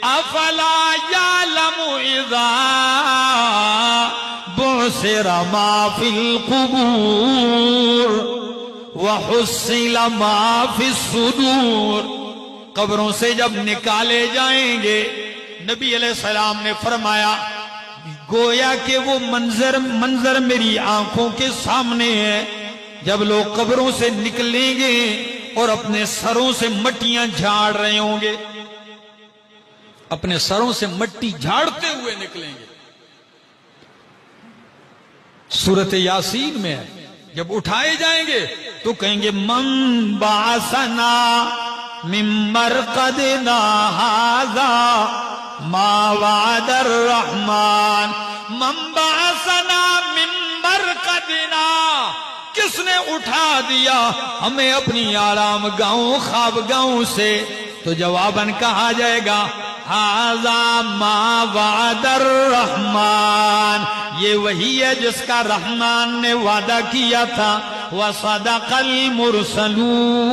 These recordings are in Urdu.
افلا یعلم اذا بعثر ما فی القبور وحصل ما فی الصدور. قبروں سے جب نکالے جائیں گے، نبی علیہ السلام نے فرمایا گویا کہ وہ منظر میری آنکھوں کے سامنے ہے. جب لوگ قبروں سے نکلیں گے اور اپنے سروں سے مٹیاں جھاڑ رہے ہوں گے، اپنے سروں سے مٹی جھاڑتے ہوئے نکلیں گے. سورۃ یاسین میں ہے، جب اٹھائے جائیں گے تو کہیں گے من بعثنا من مرقدنا هذا ما وعد الرحمن. من بعثنا من مرقدنا، کس نے اٹھا دیا ہمیں اپنی آرام گاہوں خواب گاہوں سے؟ تو جواباً کہا جائے گا هذا ما وعد الرحمن، یہ وہی ہے جس کا رحمان نے وعدہ کیا تھا. وصدق المرسلون،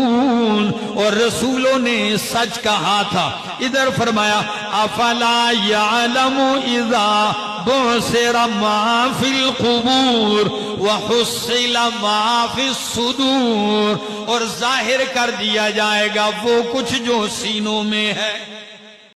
اور رسولوں نے سچ کہا تھا. ادھر فرمایا افلا یعلم اذا بعثر ما فی القبور وحصل ما فی الصدور، اور ظاہر کر دیا جائے گا وہ کچھ جو سینوں میں ہے.